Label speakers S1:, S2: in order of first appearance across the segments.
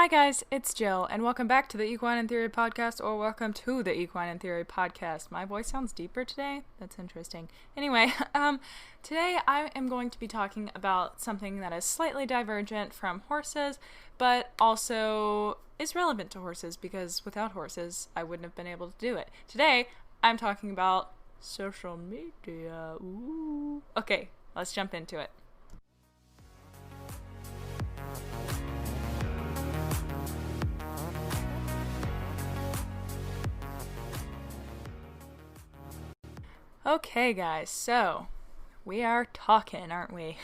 S1: Hi guys, it's Jill, and welcome back to the EquiTheory podcast, or welcome to the EquiTheory podcast. My voice sounds deeper today? That's interesting. Anyway, today I am going to be talking about something that is slightly divergent from horses, but also is relevant to horses, because without horses, I wouldn't have been able to do it. Today, I'm talking about social media. Ooh. Okay, let's jump into it. Okay, guys, so we are talking, aren't we?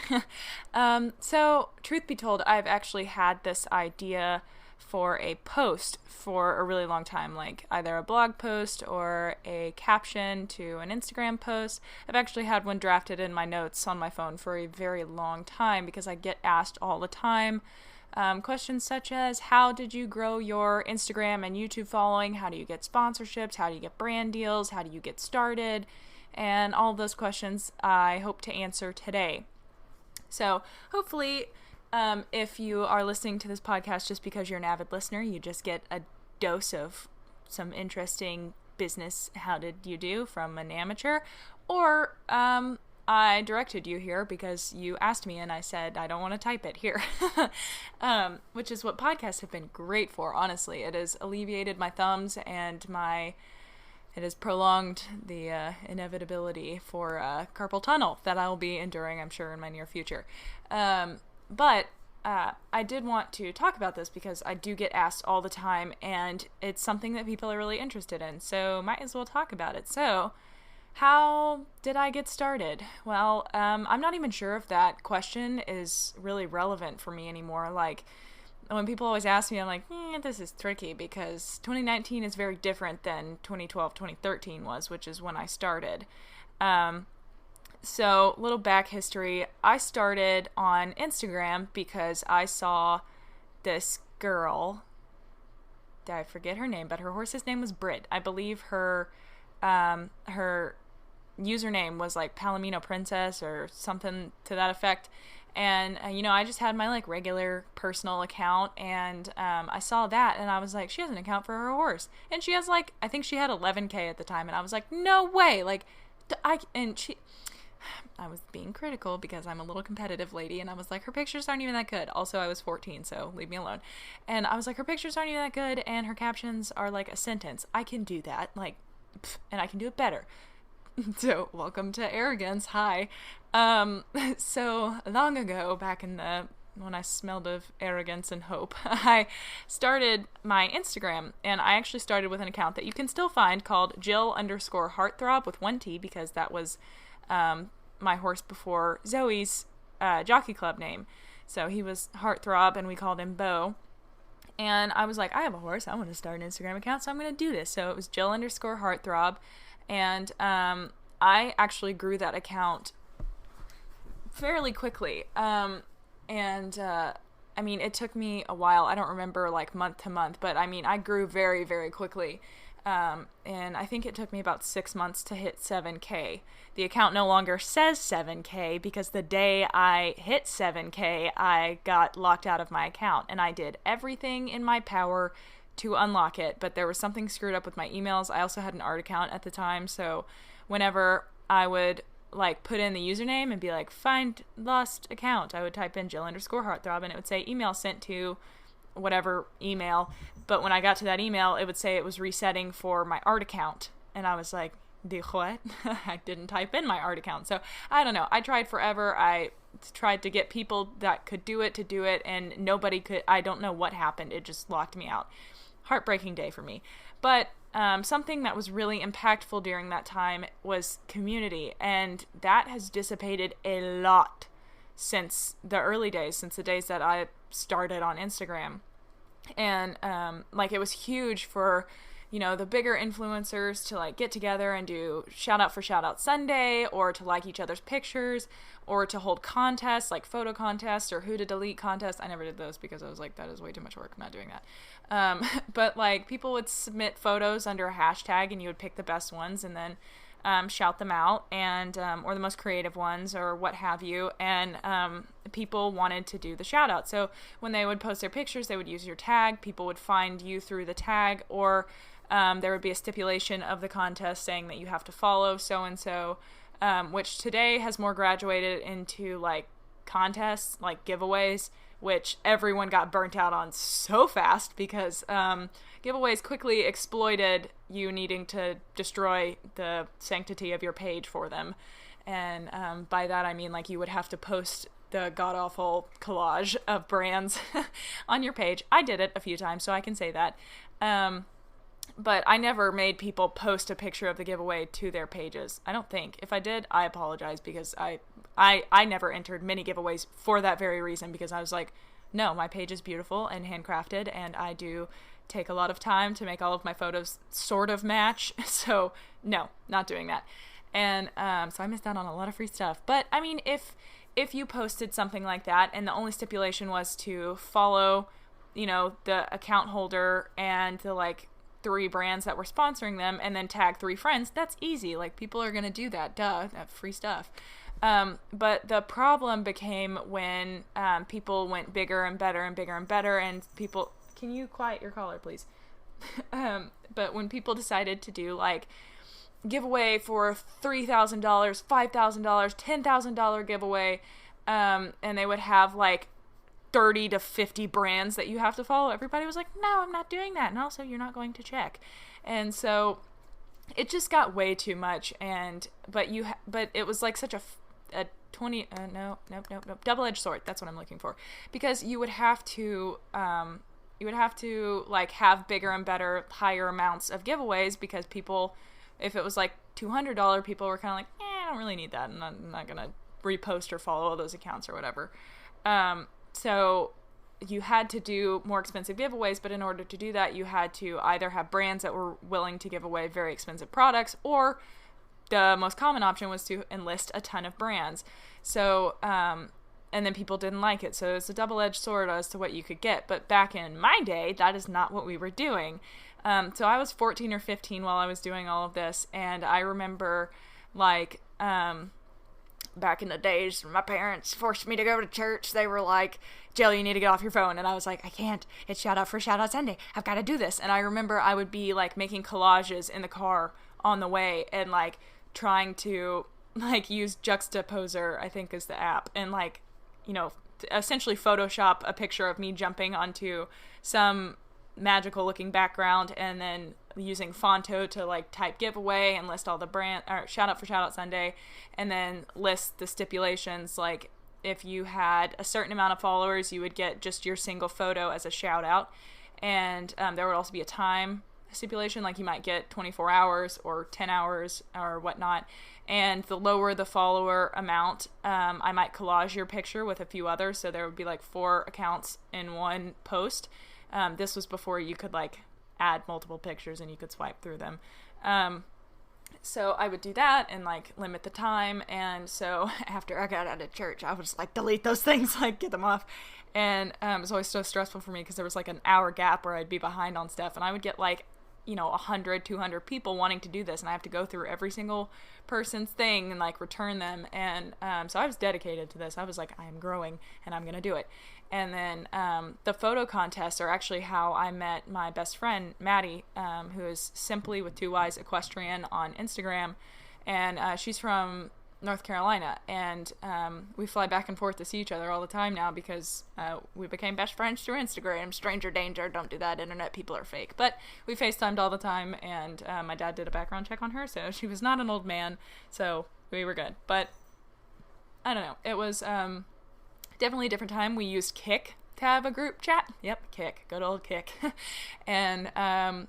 S1: So, truth be told, I've actually had this idea for a post for a really long time, like either a blog post or a caption to an Instagram post. I've actually had one drafted in my notes on my phone for a very long time because I get asked all the time questions such as, how did you grow your Instagram and YouTube following? How do you get sponsorships? How do you get brand deals? How do you get started? And all of those questions I hope to answer today. So hopefully, if you are listening to this podcast just because you're an avid listener, you just get a dose of some interesting business how did you do from an amateur, or I directed you here because you asked me and I said I don't want to type it here, which is what podcasts have been great for, honestly. It has alleviated my thumbs and it has prolonged the inevitability for carpal tunnel that I will be enduring, I'm sure, in my near future. But I did want to talk about this because I do get asked all the time, and it's something that people are really interested in, so might as well talk about it. So, how did I get started? Well, I'm not even sure if that question is really relevant for me anymore. Like, when people always ask me, I'm like, this is tricky because 2019 is very different than 2012, 2013 was, which is when I started. So, little back history. I started on Instagram because I saw this girl. I forget her name, but her horse's name was Brit. I believe her username was like Palomino Princess or something to that effect. And, I just had my, regular personal account, and I saw that, and I was like, she has an account for her horse. And she has, I think she had 11K at the time, and I was like, no way! I was being critical because I'm a little competitive lady, and I was like, her pictures aren't even that good. Also, I was 14, so leave me alone. And I was like, her pictures aren't even that good, and her captions are like a sentence. I can do that, and I can do it better. So, welcome to arrogance. Hi. So long ago, back in when I smelled of arrogance and hope, I started my Instagram, and I actually started with an account that you can still find called Jill_Heartthrob with one T, because that was, my horse before Zoe's, jockey club name. So he was Heartthrob, and we called him Bo. And I was like, I have a horse. I want to start an Instagram account, so I'm going to do this. So it was Jill_Heartthrob. And I actually grew that account fairly quickly. It took me a while. I don't remember month to month, but I grew very, very quickly. And I think it took me about 6 months to hit 7K. The account no longer says 7K because the day I hit 7K, I got locked out of my account, and I did everything in my power to unlock it, but there was something screwed up with my emails. I also had an art account at the time, so whenever I would put in the username and be like, find lost account, I would type in Jill_Heartthrob, and it would say email sent to whatever email, but when I got to that email, it would say it was resetting for my art account, and I was like, the what? I didn't type in my art account. So I don't know, I tried forever. I tried to get people that could do it to do it, and nobody could. I don't know what happened. It just locked me out. Heartbreaking day for me. But something that was really impactful during that time was community, and that has dissipated a lot since the early days, since the days that I started on Instagram. And it was huge for the bigger influencers to get together and do shout out for shout out Sunday, or to like each other's pictures, or to hold contests like photo contests or who to delete contests. I never did those because I was like, that is way too much work. I'm not doing that. But people would submit photos under a hashtag, and you would pick the best ones, and then shout them out, and or the most creative ones or what have you, and people wanted to do the shout out. So when they would post their pictures, they would use your tag. People would find you through the tag, or there would be a stipulation of the contest saying that you have to follow so-and-so, which today has more graduated into like contests, like giveaways, which everyone got burnt out on so fast because giveaways quickly exploited you needing to destroy the sanctity of your page for them. And by that I mean like you would have to post the god-awful collage of brands on your page. I did it a few times, so I can say that. But I never made people post a picture of the giveaway to their pages. I don't think. If I did, I apologize, because I never entered many giveaways for that very reason, because I was like, no, my page is beautiful and handcrafted, and I do take a lot of time to make all of my photos sort of match. So no, not doing that. And so I missed out on a lot of free stuff. But I mean, if you posted something like that and the only stipulation was to follow, you know, the account holder and the like 3 brands that were sponsoring them, and then tag 3 friends, that's easy. Like, people are going to do that. Duh, that free stuff. But the problem became when people went bigger and better and bigger and better, and people... Can you quiet your caller, please? But when people decided to do, like, giveaway for $3,000, $5,000, $10,000 giveaway, and they would have, like, 30 to 50 brands that you have to follow, everybody was like, no, I'm not doing that. And also, you're not going to check. And so it just got way too much. And, but it was like such a double-edged sword. That's what I'm looking for. Because you would have to like have bigger and better, higher amounts of giveaways, because people, if it was like $200, people were kind of like, I don't really need that. And I'm not going to repost or follow all those accounts or whatever. So you had to do more expensive giveaways, but in order to do that, you had to either have brands that were willing to give away very expensive products, or the most common option was to enlist a ton of brands. So, and then people didn't like it. So it's a double-edged sword as to what you could get. But back in my day, that is not what we were doing. So I was 14 or 15 while I was doing all of this, and I remember, like, back in the days, my parents forced me to go to church. They were like, Jill, you need to get off your phone. And I was like, I can't. It's Shout Out for Shout Out Sunday. I've got to do this. And I remember I would be like making collages in the car on the way, and like trying to like use Juxtaposer, I think is the app, and like, you know, essentially Photoshop a picture of me jumping onto some magical looking background, and then using Fonto to like type giveaway and list all the brand, or Shout Out for Shout Out Sunday, and then list the stipulations. Like, if you had a certain amount of followers, you would get just your single photo as a shout out, and there would also be a time stipulation, like you might get 24 hours or 10 hours or whatnot. And the lower the follower amount, I might collage your picture with a few others, so there would be like 4 accounts in one post. This was before you could like add multiple pictures and you could swipe through them. So I would do that and like limit the time. And so after I got out of church, I would just like delete those things, like get them off. And it was always so stressful for me because there was like an hour gap where I'd be behind on stuff, and I would get like, you know, 100, 200 people wanting to do this, and I have to go through every single person's thing and like return them. And so I was dedicated to this. I was like, I am growing and I'm going to do it. And then the photo contests are actually how I met my best friend, Maddie, who is Simply with 2 Y's Equestrian on Instagram. And she's from North Carolina, and we fly back and forth to see each other all the time now because we became best friends through Instagram. Stranger danger, don't do that, internet people are fake. But we FaceTimed all the time, and my dad did a background check on her, so she was not an old man, so we were good. But I don't know, it was definitely a different time. We used Kik to have a group chat. Yep, Kik, good old Kik. And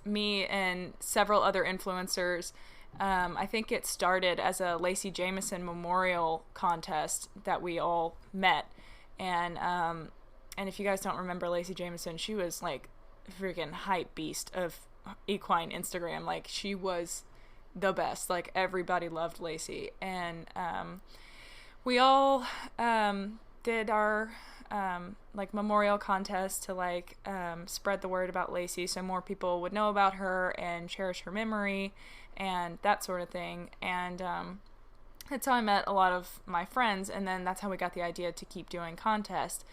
S1: me and several other influencers, I think it started as a Lacey Jameson memorial contest that we all met. And if you guys don't remember Lacey Jameson, she was like a freaking hype beast of equine Instagram. Like, she was the best. Like, everybody loved Lacey. And we all did our like memorial contest to like spread the word about Lacey so more people would know about her and cherish her memory and that sort of thing. And that's how I met a lot of my friends, and then that's how we got the idea to keep doing contests.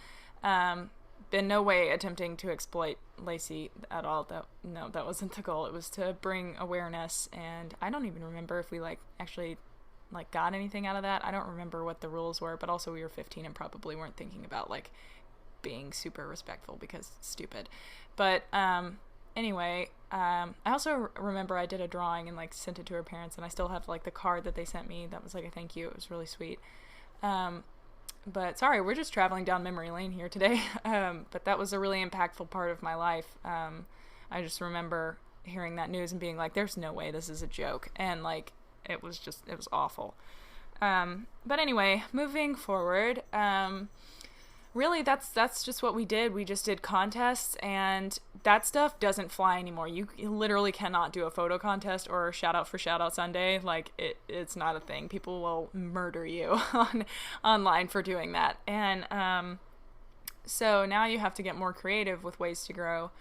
S1: In no way attempting to exploit Lacey at all. That wasn't the goal. It was to bring awareness, and I don't even remember if we like actually like got anything out of that. I don't remember what the rules were, but also we were 15 and probably weren't thinking about like being super respectful because it's stupid. But anyway, I also remember I did a drawing and like sent it to her parents, and I still have like the card that they sent me that was like a thank you. It was really sweet. But sorry, we're just traveling down memory lane here today. But that was a really impactful part of my life. I just remember hearing that news and being like, there's no way this is a joke. And like, it was awful. But anyway, moving forward, really that's just what we did. We just did contests, and that stuff doesn't fly anymore. You literally cannot do a photo contest or shout out for Shout Out Sunday. Like it's not a thing. People will murder you online for doing that. And so now you have to get more creative with ways to grow.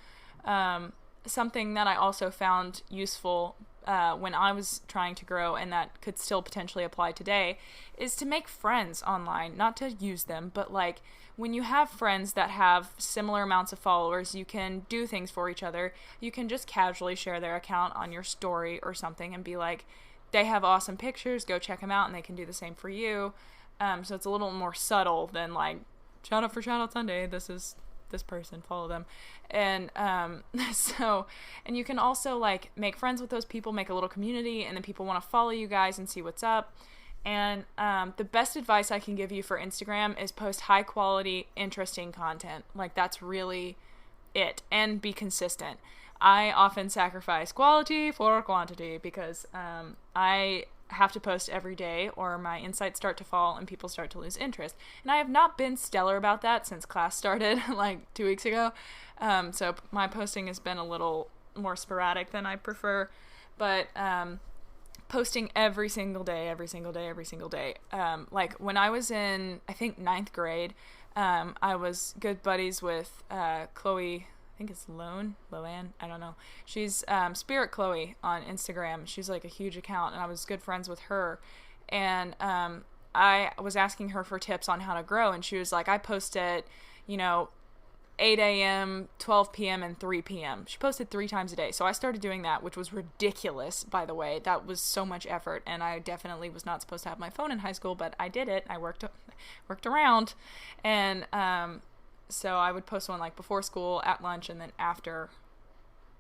S1: Something that I also found useful when I was trying to grow, and that could still potentially apply today, is to make friends online. Not to use them, but like when you have friends that have similar amounts of followers, you can do things for each other. You can just casually share their account on your story or something and be like, they have awesome pictures, go check them out, and they can do the same for you. So it's a little more subtle than like, shout out for Shout Out Sunday, this is this person, follow them. And and you can also like make friends with those people, make a little community, and then people want to follow you guys and see what's up. And the best advice I can give you for Instagram is post high quality, interesting content. Like that's really it, and be consistent. I often sacrifice quality for quantity because I have to post every day or my insights start to fall and people start to lose interest. And I have not been stellar about that since class started like 2 weeks ago. So my posting has been a little more sporadic than I prefer, but posting every single day. Like when I was in, I think 9th grade, I was good buddies with Chloe, I think it's Loan, I don't know. She's Spirit Chloe on Instagram. She's like a huge account, and I was good friends with her. And I was asking her for tips on how to grow, and she was like, I post at, 8 a.m., 12 p.m., and 3 p.m. She posted 3 times a day. So I started doing that, which was ridiculous, by the way. That was so much effort, and I definitely was not supposed to have my phone in high school, but I did it. I worked around, and so I would post one like before school, at lunch, and then after.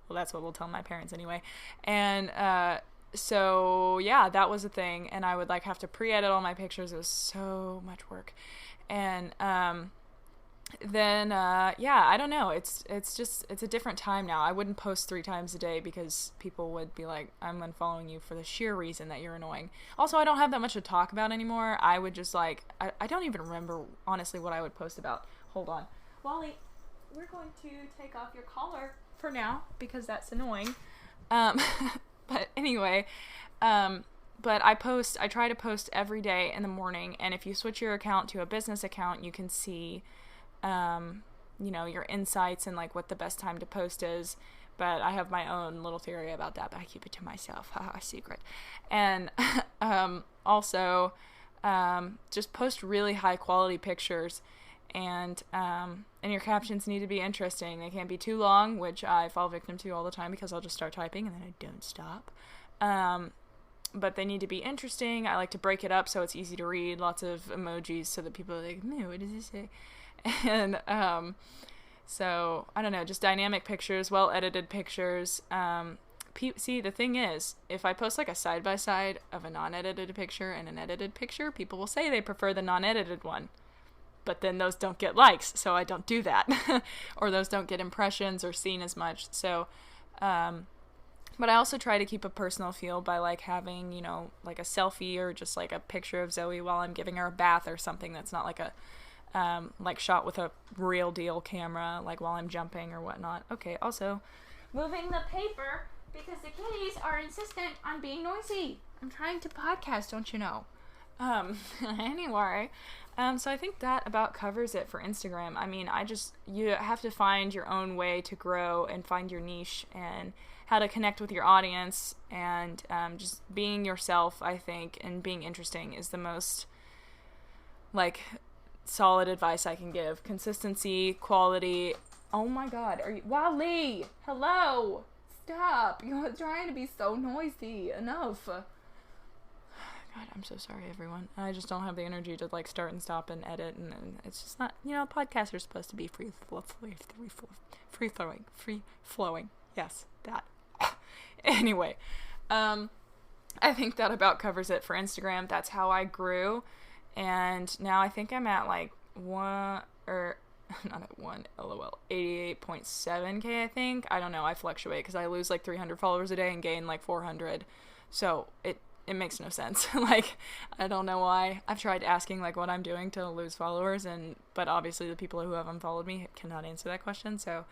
S1: Well, that's what we'll tell my parents anyway. And so yeah, that was a thing. And I would like have to pre-edit all my pictures. It was so much work. And then yeah, I don't know. It's a different time now. I wouldn't post 3 times a day because people would be like, I'm unfollowing you for the sheer reason that you're annoying. Also, I don't have that much to talk about anymore. I would just like, I don't even remember honestly what I would post about. Hold on. Wally, we're going to take off your collar for now because that's annoying. But anyway, but I try to post every day in the morning, and if you switch your account to a business account, you can see, your insights and like what the best time to post is. But I have my own little theory about that, but I keep it to myself. Haha, secret. And also, just post really high quality pictures. And your captions need to be interesting. They can't be too long, which I fall victim to all the time because I'll just start typing and then I don't stop. But they need to be interesting. I like to break it up so it's easy to read. Lots of emojis so that people are like, no, what does this say? And so, I don't know, just dynamic pictures, well-edited pictures. See, the thing is, if I post like a side-by-side of a non-edited picture and an edited picture, people will say they prefer the non-edited one. But then those don't get likes, so I don't do that. Or those don't get impressions or seen as much. So, but I also try to keep a personal feel by like having, like a selfie or just like a picture of Zoe while I'm giving her a bath or something that's not like a, like shot with a real deal camera, like while I'm jumping or whatnot. Okay, also, moving the paper because the kitties are insistent on being noisy. I'm trying to podcast, don't you know? Anyway, So I think that about covers it for Instagram. I mean, you have to find your own way to grow and find your niche and how to connect with your audience, and just being yourself, I think, and being interesting is the most, like, solid advice I can give. Consistency, quality. Oh my god, Wally! Hello! Stop! You're trying to be so noisy. Enough. God, I'm so sorry, everyone. I just don't have the energy to, like, start and stop and edit, and it's just not, podcasts are supposed to be free flowing. Yes, that. Anyway, I think that about covers it for Instagram. That's how I grew, and now I think I'm at, like, 88.7K, I think. I don't know, I fluctuate, because I lose, like, 300 followers a day and gain, like, 400, so it makes no sense. Like, I don't know why. I've tried asking, like, what I'm doing to lose followers, but obviously the people who have unfollowed me cannot answer that question, so,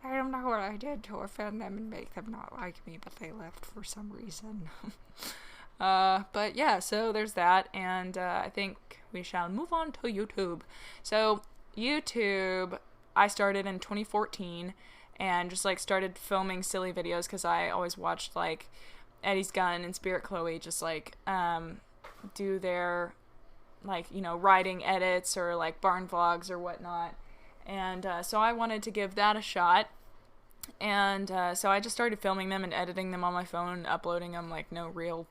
S1: I don't know what I did to offend them and make them not like me, but they left for some reason. But yeah, so there's that, and I think we shall move on to YouTube. So, YouTube, I started in 2014, and just, like, started filming silly videos, because I always watched, like, Eddie's Gun and Spirit Chloe just, like, do their, like, writing edits or, like, barn vlogs or whatnot. And so I wanted to give that a shot. And so I just started filming them and editing them on my phone, uploading them, like, no real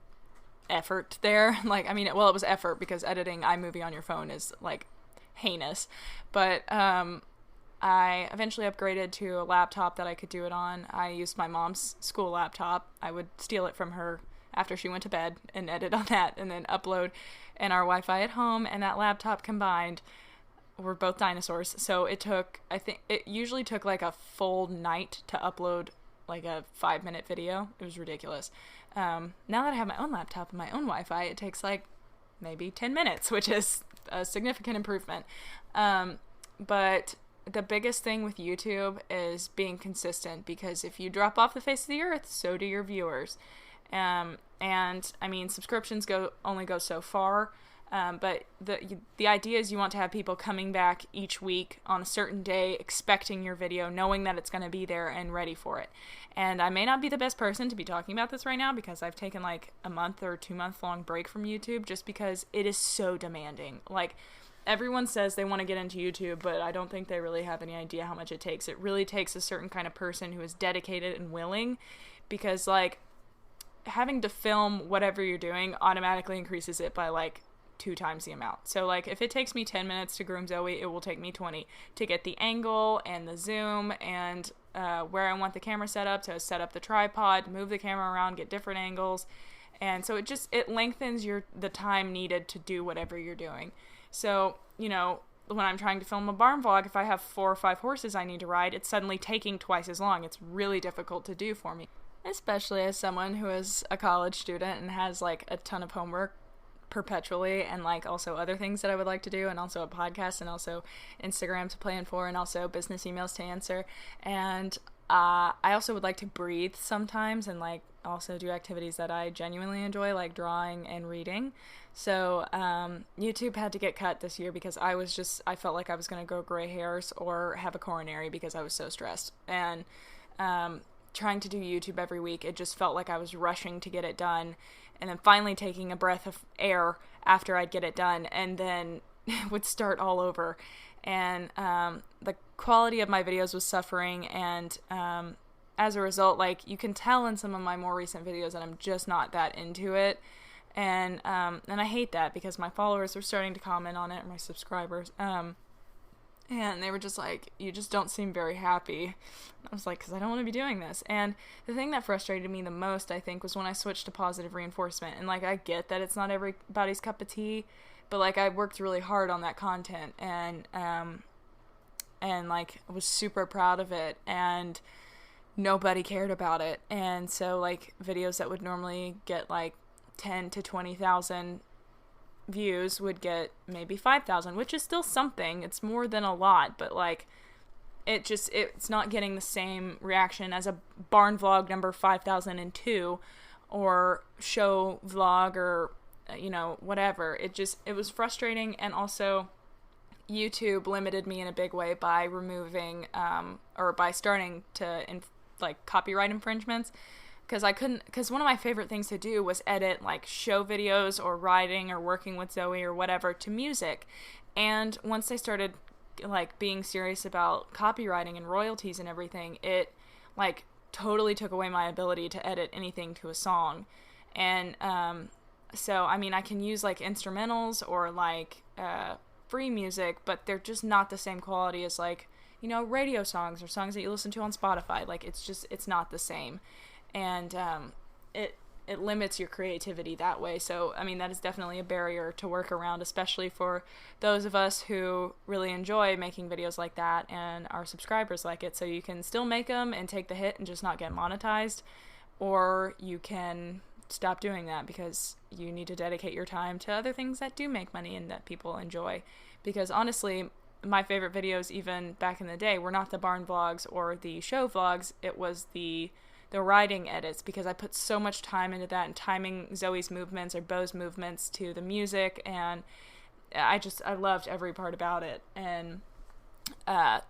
S1: effort there. Like, I mean, it was effort, because editing iMovie on your phone is, like, heinous. But I eventually upgraded to a laptop that I could do it on. I used my mom's school laptop. I would steal it from her after she went to bed and edit on that, and then upload. And our Wi-Fi at home and that laptop combined were both dinosaurs. So it usually took like a full night to upload like a 5-minute video. It was ridiculous. Now that I have my own laptop and my own Wi-Fi, it takes like maybe 10 minutes, which is a significant improvement. But the biggest thing with YouTube is being consistent, because if you drop off the face of the earth, so do your viewers. And I mean, subscriptions only go so far. But the idea is you want to have people coming back each week on a certain day, expecting your video, knowing that it's going to be there and ready for it. And I may not be the best person to be talking about this right now, because I've taken like a month or 2-month long break from YouTube, just because it is so demanding. Like, everyone says they want to get into YouTube, but I don't think they really have any idea how much it takes. It really takes a certain kind of person who is dedicated and willing, because, like, having to film whatever you're doing automatically increases it by, like, 2 times the amount. So, like, if it takes me 10 minutes to groom Zoe, it will take me 20 to get the angle and the zoom and where I want the camera set up, to set up the tripod, move the camera around, get different angles. And so it lengthens the time needed to do whatever you're doing. So, when I'm trying to film a barn vlog, if I have 4 or 5 horses I need to ride, it's suddenly taking twice as long. It's really difficult to do for me, especially as someone who is a college student and has, like, a ton of homework perpetually, and, like, also other things that I would like to do, and also a podcast, and also Instagram to plan for, and also business emails to answer. And I also would like to breathe sometimes, and, like, also do activities that I genuinely enjoy, like drawing and reading. So YouTube had to get cut this year, because I felt like I was going to grow gray hairs or have a coronary, because I was so stressed. And trying to do YouTube every week, it just felt like I was rushing to get it done, and then finally taking a breath of air after I'd get it done, and then would start all over. And the quality of my videos was suffering, and as a result, like, you can tell in some of my more recent videos that I'm just not that into it. And I hate that, because my followers were starting to comment on it, my subscribers, and they were just like, you just don't seem very happy. I was like, because I don't want to be doing this. And the thing that frustrated me the most, I think, was when I switched to positive reinforcement. And, like, I get that it's not everybody's cup of tea, but, like, I worked really hard on that content, and like, I was super proud of it, and nobody cared about it. And so, like, videos that would normally get, like, 10 to 20,000 views would get maybe 5,000, which is still something. It's more than a lot, but, like, it's not getting the same reaction as a barn vlog number 5002 or show vlog or whatever. It was frustrating, and also YouTube limited me in a big way by removing, or by starting to, copyright infringements. Because one of my favorite things to do was edit, like, show videos or writing or working with Zoe or whatever to music. And once they started, like, being serious about copywriting and royalties and everything, it, like, totally took away my ability to edit anything to a song. And, so, I mean, I can use, like, instrumentals or, like, free music, but they're just not the same quality as, like, radio songs or songs that you listen to on Spotify. Like, it's not the same. And it limits your creativity that way. So, I mean, that is definitely a barrier to work around, especially for those of us who really enjoy making videos like that and our subscribers like it. So you can still make them and take the hit and just not get monetized, or you can stop doing that because you need to dedicate your time to other things that do make money and that people enjoy. Because honestly, my favorite videos, even back in the day, were not the barn vlogs or the show vlogs. It was the writing edits, because I put so much time into that and timing Zoe's movements or Bo's movements to the music, and I loved every part about it. And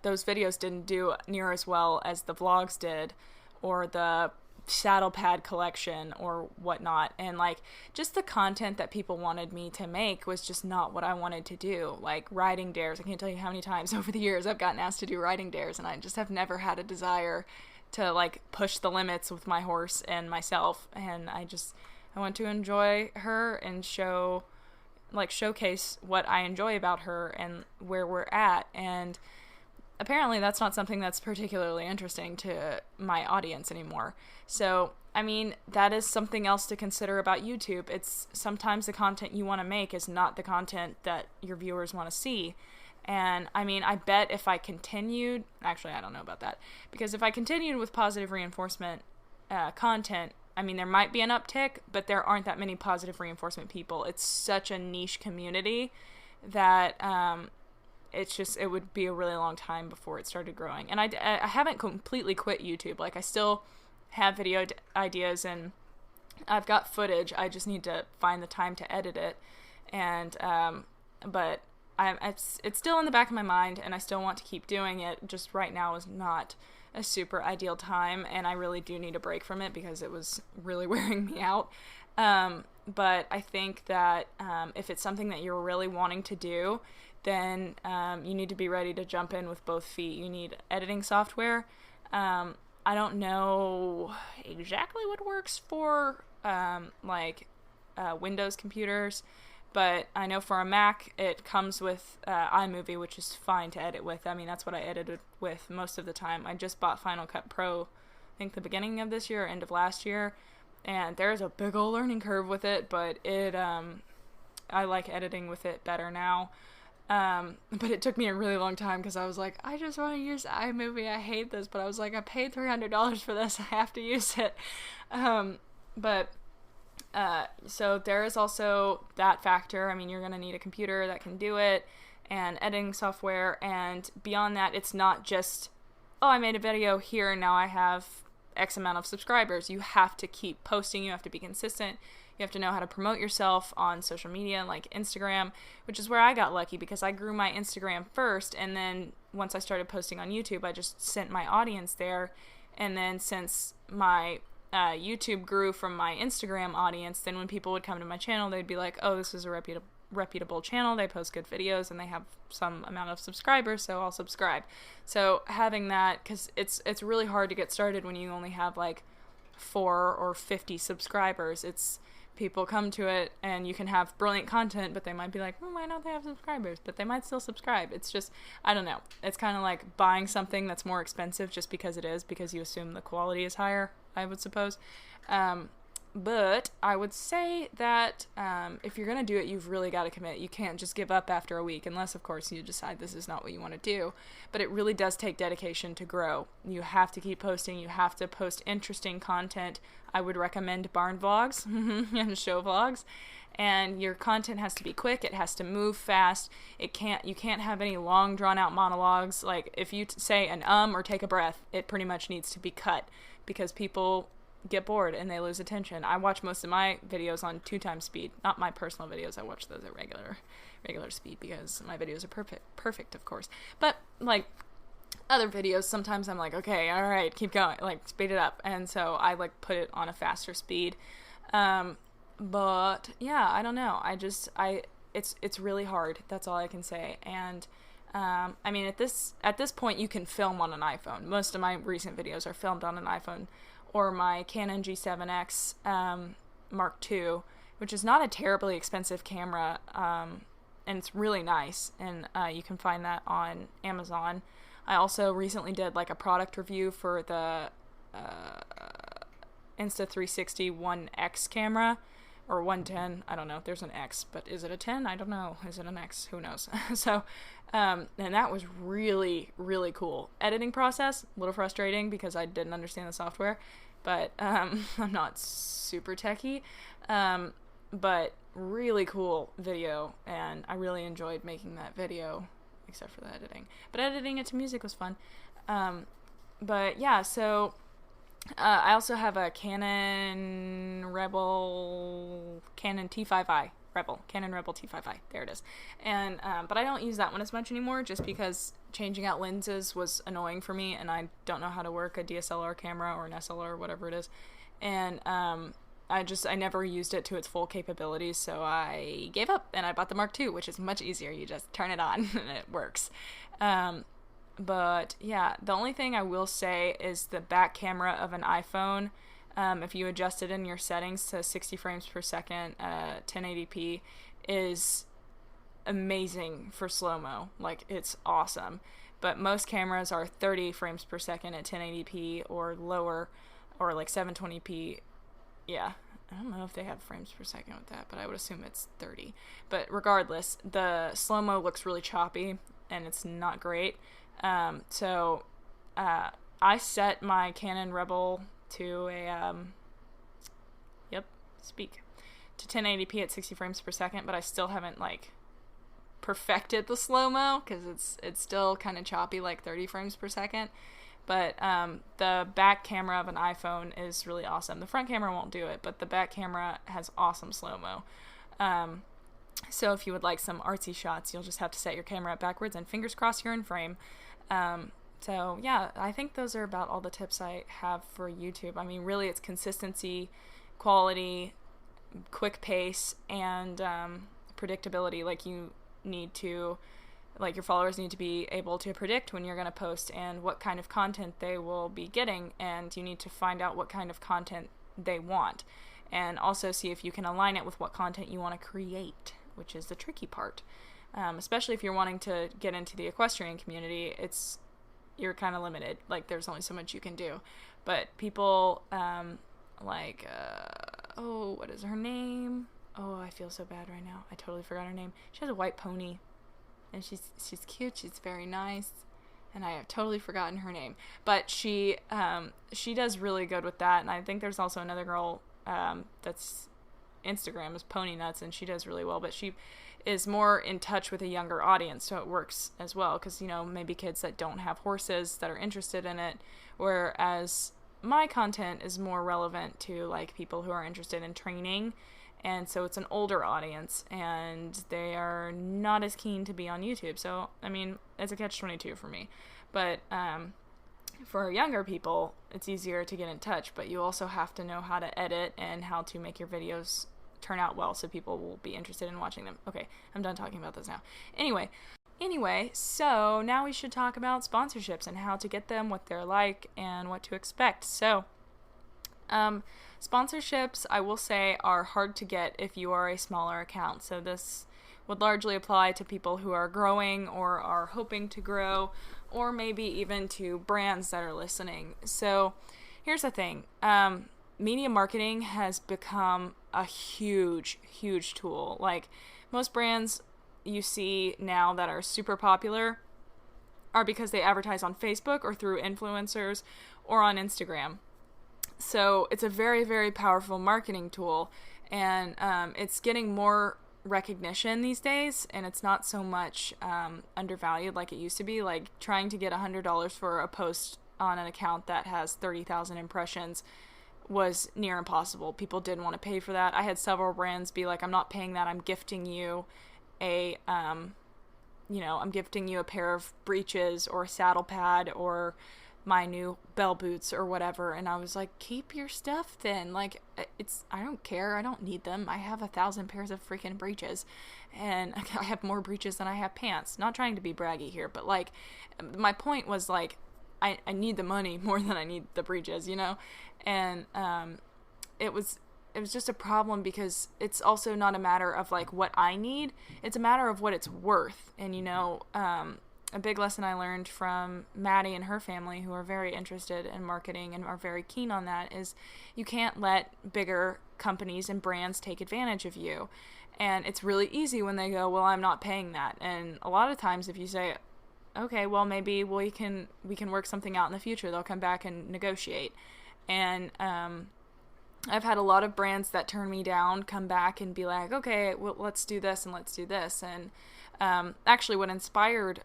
S1: those videos didn't do near as well as the vlogs did, or the saddle pad collection or whatnot. And, like, just the content that people wanted me to make was just not what I wanted to do. Like writing dares, I can't tell you how many times over the years I've gotten asked to do writing dares, and I just have never had a desire to, like, push the limits with my horse and myself. And I want to enjoy her and showcase what I enjoy about her and where we're at. And apparently that's not something that's particularly interesting to my audience anymore. So, I mean, that is something else to consider about YouTube. It's sometimes the content you want to make is not the content that your viewers want to see. And, I mean, I bet if I continued, actually, I don't know about that, because if I continued with positive reinforcement content, I mean, there might be an uptick, but there aren't that many positive reinforcement people. It's such a niche community that it would be a really long time before it started growing. And I haven't completely quit YouTube. Like, I still have video ideas, and I've got footage. I just need to find the time to edit it. And, but it's still in the back of my mind, and I still want to keep doing it. Just right now is not a super ideal time, and I really do need a break from it because it was really wearing me out. But I think that if it's something that you're really wanting to do, then you need to be ready to jump in with both feet. You need editing software. I don't know exactly what works for Windows computers, but I know for a Mac it comes with iMovie, which is fine to edit with. I mean, that's what I edited with most of the time. I just bought Final Cut Pro, I think the beginning of this year, end of last year, and there's a big old learning curve with it, but I like editing with it better now. But it took me a really long time because I was like, I just want to use iMovie. I hate this, but I was like, I paid $300 for this. I have to use it. So there is also that factor. I mean, you're going to need a computer that can do it, and editing software. And beyond that, it's not just, oh, I made a video here and now I have X amount of subscribers. You have to keep posting. You have to be consistent. You have to know how to promote yourself on social media like Instagram, which is where I got lucky because I grew my Instagram first, and then once I started posting on YouTube, I just sent my audience there. And then since my YouTube grew from my Instagram audience, then when people would come to my channel, they'd be like, oh, this is a reputable channel, they post good videos, and they have some amount of subscribers, so I'll subscribe. So having that, because it's really hard to get started when you only have like 4 or 50 subscribers. It's people come to it and you can have brilliant content, but they might be like, why don't they have subscribers? But they might still subscribe. It's just, I don't know. It's kind of like buying something that's more expensive just because it is, because you assume the quality is higher, I would suppose. But I would say that if you're going to do it, you've really got to commit. You can't just give up after a week, unless, of course, you decide this is not what you want to do. But it really does take dedication to grow. You have to keep posting. You have to post interesting content. I would recommend barn vlogs and show vlogs. And your content has to be quick. It has to move fast. You can't have any long, drawn-out monologues. Like, if you say an or take a breath, it pretty much needs to be cut, because people get bored and they lose attention. I watch most of my videos on 2x speed, not my personal videos. I watch those at regular speed because my videos are perfect, of course. But like other videos, sometimes I'm like, okay, all right, keep going, like speed it up, and so I like put it on a faster speed. But yeah, I don't know. It's really hard. That's all I can say. And I mean, at this point, you can film on an iPhone. Most of my recent videos are filmed on an iPhone or my Canon G7X Mark II, which is not a terribly expensive camera, and it's really nice. And you can find that on Amazon. I also recently did like a product review for the Insta360 1X camera, or 110, I don't know, there's an X, but is it a 10? I don't know, is it an X? Who knows? So, and that was really, really cool. Editing process, a little frustrating because I didn't understand the software, but I'm not super techie, but really cool video, and I really enjoyed making that video, except for the editing. But editing it to music was fun. But yeah, so I also have a Canon T5i Rebel. Canon Rebel T5i. There it is. And but I don't use that one as much anymore just because changing out lenses was annoying for me, and I don't know how to work a DSLR camera or an SLR or whatever it is. And I never used it to its full capabilities, so I gave up and I bought the Mark II, which is much easier. You just turn it on and it works. But yeah, the only thing I will say is the back camera of an iPhone, if you adjust it in your settings to 60 frames per second, 1080p, is amazing for slow-mo. Like, it's awesome. But most cameras are 30 frames per second at 1080p or lower, or like 720p. Yeah, I don't know if they have frames per second with that, but I would assume it's 30. But regardless, the slow-mo looks really choppy, and it's not great. So I set my Canon Rebel to a, to 1080p at 60 frames per second, but I still haven't, like, perfected the slow-mo, because it's still kind of choppy, like 30 frames per second. But the back camera of an iPhone is really awesome. The front camera won't do it, but the back camera has awesome slow-mo. So if you would like some artsy shots, you'll just have to set your camera up backwards and fingers crossed you're in frame. So yeah, I think those are about all the tips I have for YouTube. I mean, really it's consistency, quality, quick pace, and predictability. Like, you need to, like, your followers need to be able to predict when you're going to post and what kind of content they will be getting, and you need to find out what kind of content they want, and also see if you can align it with what content you want to create, which is the tricky part. Especially if you're wanting to get into the equestrian community, you're kind of limited. Like, there's only so much you can do. But people, what is her name? Oh, I feel so bad right now. I totally forgot her name. She has a white pony, and she's cute. She's very nice, and I have totally forgotten her name. But she does really good with that. And I think there's also another girl that's Instagram is Pony Nuts, and she does really well. But she is more in touch with a younger audience, so it works as well, because, you know, maybe kids that don't have horses that are interested in it, whereas my content is more relevant to, like, people who are interested in training, and so it's an older audience, and they are not as keen to be on YouTube. So, I mean, it's a catch-22 for me. But for younger people, it's easier to get in touch, but you also have to know how to edit and how to make your videos turn out well so people will be interested in watching them. Okay, I'm done talking about this now. Anyway, so now we should talk about sponsorships and how to get them, what they're like, and what to expect. So, sponsorships, I will say, are hard to get if you are a smaller account. So this would largely apply to people who are growing or are hoping to grow, or maybe even to brands that are listening. So here's the thing. Media marketing has become a huge, huge tool. Like, most brands you see now that are super popular are because they advertise on Facebook or through influencers or on Instagram. So it's a very, very powerful marketing tool, and it's getting more recognition these days, and it's not so much undervalued like it used to be. Like, trying to get $100 for a post on an account that has 30,000 impressions was near impossible. People didn't want to pay for that. I had several brands be like, I'm not paying that. I'm gifting you I'm gifting you a pair of breeches or a saddle pad or my new bell boots or whatever. And I was like, keep your stuff then. Like, I don't care. I don't need them. I have 1,000 pairs of freaking breeches, and I have more breeches than I have pants. Not trying to be braggy here, but like, my point was like, I need the money more than I need the breeches, And, it was just a problem because it's also not a matter of like what I need. It's a matter of what it's worth. And, a big lesson I learned from Maddie and her family, who are very interested in marketing and are very keen on that, is you can't let bigger companies and brands take advantage of you. And it's really easy when they go, well, I'm not paying that. And a lot of times if you say, okay, well, maybe we can work something out in the future, they'll come back and negotiate. And I've had a lot of brands that turn me down come back and be like, okay, well, let's do this and let's do this. And actually what inspired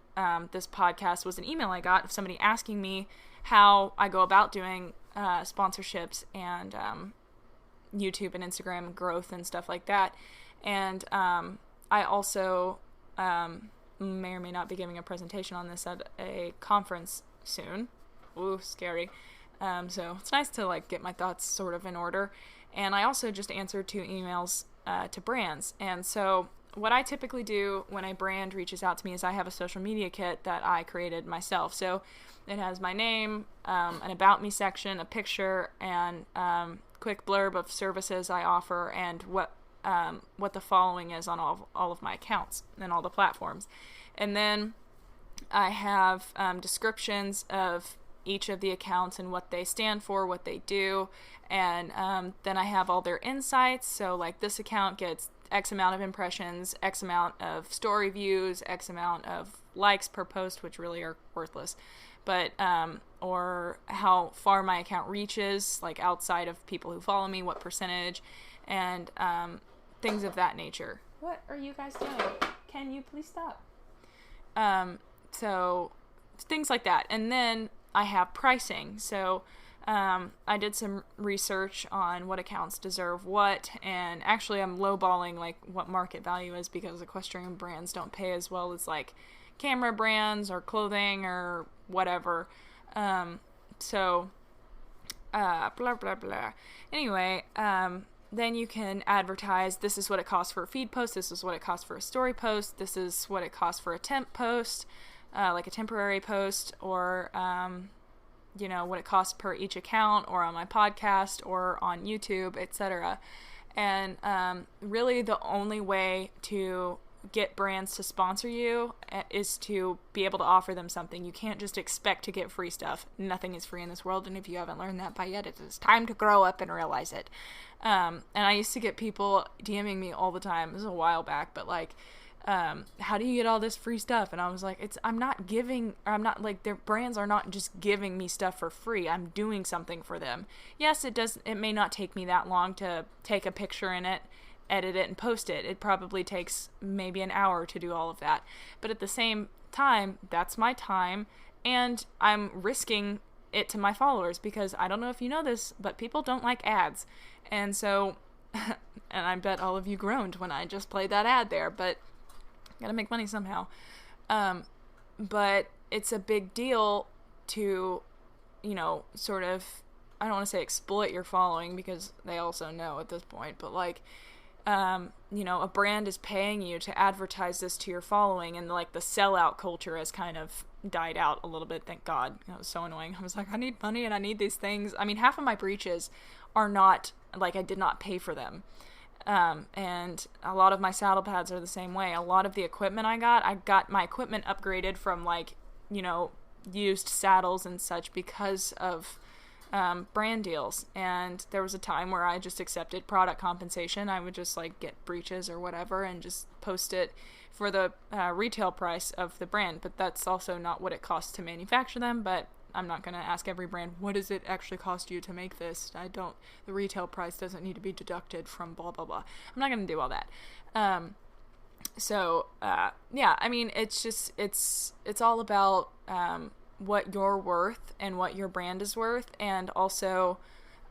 S1: this podcast was an email I got of somebody asking me how I go about doing sponsorships and YouTube and Instagram growth and stuff like that. And I also may or may not be giving a presentation on this at a conference soon. Ooh, scary. So it's nice to like get my thoughts sort of in order. And I also just answered 2 emails to brands. And so what I typically do when a brand reaches out to me is I have a social media kit that I created myself. So it has my name, an about me section, a picture, and quick blurb of services I offer and what the following is on all of my accounts and all the platforms. And then I have descriptions of each of the accounts and what they stand for, what they do, and then I have all their insights. So like this account gets X amount of impressions, X amount of story views, X amount of likes per post, which really are worthless, but or how far my account reaches, like outside of people who follow me, what percentage, and things of that nature. What are you guys doing? Can you please stop? So things like that. And then I have pricing. So I did some research on what accounts deserve what, and actually I'm lowballing like what market value is because equestrian brands don't pay as well as like camera brands or clothing or whatever. So blah blah blah. Anyway, then you can advertise, this is what it costs for a feed post, this is what it costs for a story post, this is what it costs for a temp post, like a temporary post, or what it costs per each account, or on my podcast, or on YouTube, etc. And really the only way to get brands to sponsor you is to be able to offer them something. You can't just expect to get free stuff. Nothing is free in this world, and if you haven't learned that by yet, it is time to grow up and realize it. And I used to get people DMing me all the time. This was a while back, but like, how do you get all this free stuff? And I was like, their brands are not just giving me stuff for free. I'm doing something for them. Yes, it may not take me that long to take a picture in it, edit it, and post it. It probably takes maybe an hour to do all of that. But at the same time, that's my time, and I'm risking it to my followers, because I don't know if you know this, but people don't like ads. And so, and I bet all of you groaned when I just played that ad there, but gotta make money somehow. But it's a big deal to, sort of, I don't want to say exploit your following, because they also know at this point, but like, a brand is paying you to advertise this to your following, and like the sellout culture has kind of died out a little bit, thank God. It was so annoying. I was like, I need money and I need these things. I mean, half of my breeches are not, like, I did not pay for them. And a lot of my saddle pads are the same way. A lot of the equipment I got my equipment upgraded from like, used saddles and such because of brand deals. And there was a time where I just accepted product compensation. I would just like get breeches or whatever and just post it for the retail price of the brand. But that's also not what it costs to manufacture them. But I'm not going to ask every brand, what does it actually cost you to make this? The retail price doesn't need to be deducted from blah, blah, blah. I'm not going to do all that. Yeah, I mean, it's just, it's all about what you're worth and what your brand is worth. And also,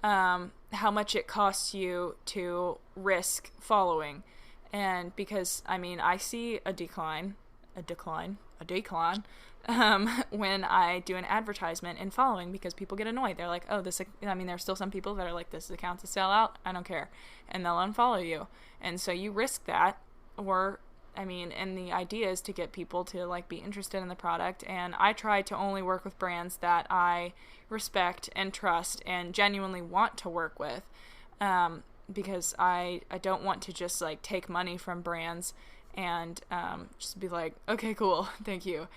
S1: how much it costs you to risk following. And because, I mean, I see a decline, when I do an advertisement in following, because people get annoyed. They're like, oh, this, I mean, there's still some people that are like, this account's a sellout, I don't care. And they'll unfollow you. And so you risk that, or, I mean, and the idea is to get people to like be interested in the product. And I try to only work with brands that I respect and trust and genuinely want to work with. Because I don't want to just like take money from brands and just be like, okay, cool, thank you.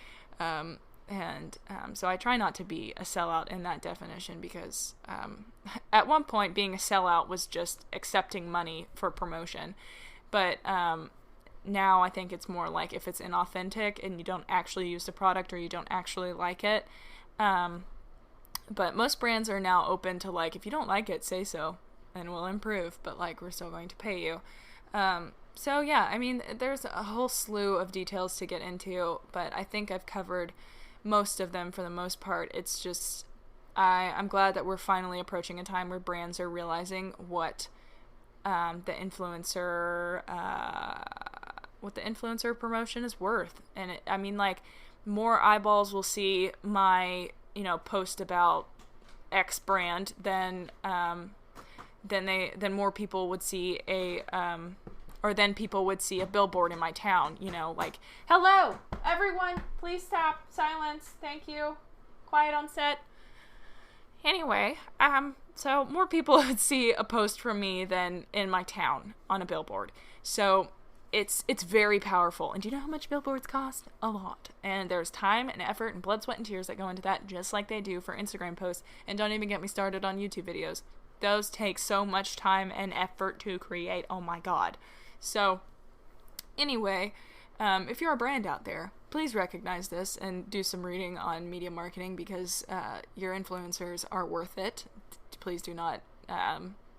S1: So I try not to be a sellout in that definition, because at one point being a sellout was just accepting money for promotion. But now I think it's more like if it's inauthentic and you don't actually use the product or you don't actually like it. But most brands are now open to like, if you don't like it, say so and we'll improve, but like we're still going to pay you. So yeah, I mean, there's a whole slew of details to get into, but I think I've covered most of them for the most part. It's just, I'm glad that we're finally approaching a time where brands are realizing what the influencer promotion is worth. And I mean, like, more eyeballs will see my, post about X brand than more people would see then people would see a billboard in my town, like, hello, everyone, please stop, silence, thank you, quiet on set. Anyway, so more people would see a post from me than in my town on a billboard. So it's very powerful. And do you know how much billboards cost? A lot. And there's time and effort and blood, sweat, and tears that go into that, just like they do for Instagram posts. And don't even get me started on YouTube videos. Those take so much time and effort to create. Oh my god. So, anyway, if you're a brand out there, please recognize this and do some reading on media marketing, because your influencers are worth it. Please do not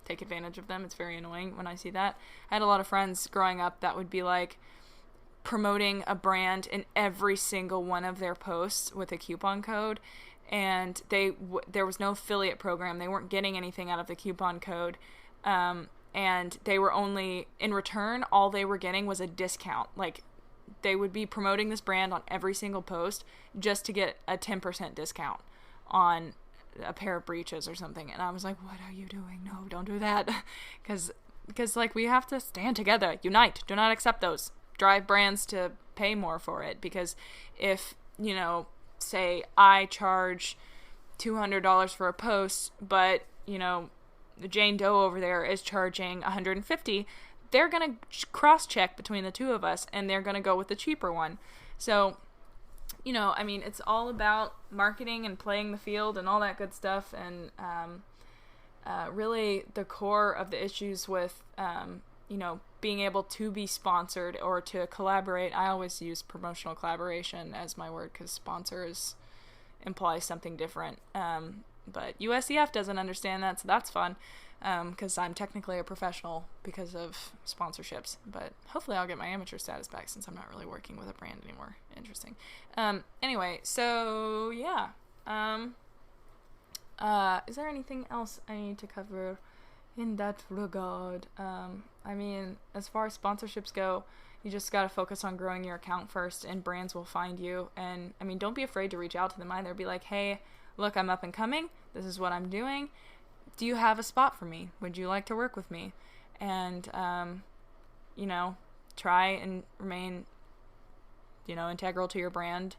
S1: take advantage of them. It's very annoying when I see that. I had a lot of friends growing up that would be like promoting a brand in every single one of their posts with a coupon code, and there was no affiliate program. They weren't getting anything out of the coupon code. And they were only, in return, all they were getting was a discount. Like, they would be promoting this brand on every single post just to get a 10% discount on a pair of breeches or something. And I was like, what are you doing? No, don't do that. Because like, we have to stand together, unite, do not accept those. Drive brands to pay more for it. Because if, say I charge $200 for a post, but, Jane Doe over there is charging $150, they're going to cross-check between the two of us, and they're going to go with the cheaper one. So, I mean, it's all about marketing and playing the field and all that good stuff, and really the core of the issues with, being able to be sponsored or to collaborate. I always use promotional collaboration as my word, because sponsors implies something different. But USEF doesn't understand that, so that's fun, because I'm technically a professional because of sponsorships. But hopefully I'll get my amateur status back, since I'm not really working with a brand anymore. Interesting. Anyway, so yeah. Is there anything else I need to cover in that regard? I mean, as far as sponsorships go, you just gotta focus on growing your account first, and brands will find you. And, I mean, don't be afraid to reach out to them either. Be like, hey, look, I'm up and coming. This is what I'm doing. Do you have a spot for me? Would you like to work with me? And, try and remain, integral to your brand,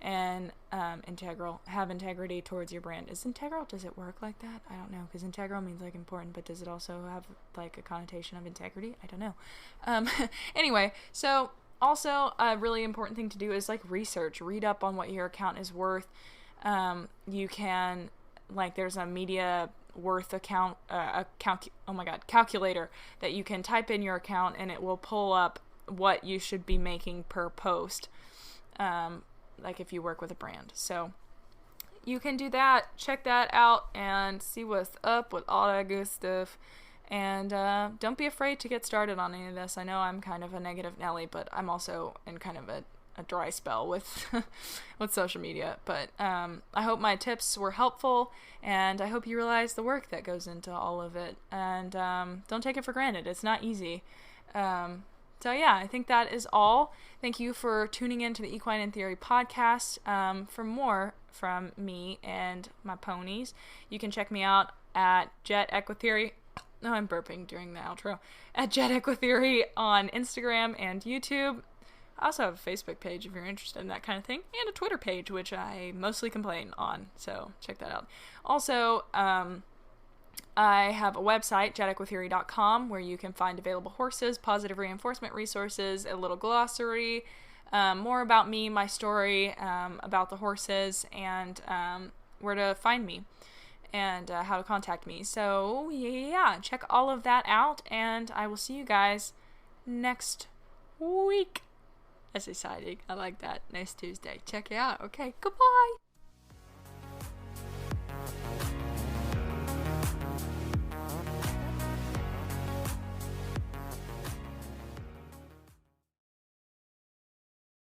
S1: and have integrity towards your brand. Is integral, does it work like that? I don't know, because integral means like important, but does it also have like a connotation of integrity? I don't know. Anyway, so also a really important thing to do is like read up on what your account is worth. You can, like, there's a media worth calculator that you can type in your account, and it will pull up what you should be making per post, like if you work with a brand. So you can do that, check that out, and see what's up with all that good stuff. And don't be afraid to get started on any of this. I know I'm kind of a negative Nelly, but I'm also in kind of a a dry spell with with social media. But I hope my tips were helpful, and I hope you realize the work that goes into all of it. And don't take it for granted. It's not easy. So yeah, I think that is all. Thank you for tuning in to the Equine in Theory podcast. For more from me and my ponies, you can check me out at JETEquiTheory. No, I'm burping during the outro. At JETEquiTheory on Instagram and YouTube. I also have a Facebook page if you're interested in that kind of thing, and a Twitter page, which I mostly complain on, so check that out. Also, I have a website, JETEquiTheory.com, where you can find available horses, positive reinforcement resources, a little glossary, more about me, my story, about the horses, and where to find me, and how to contact me. So, yeah, check all of that out, and I will see you guys next week. As decided. I like that. Next Tuesday. Check it out. Okay, goodbye.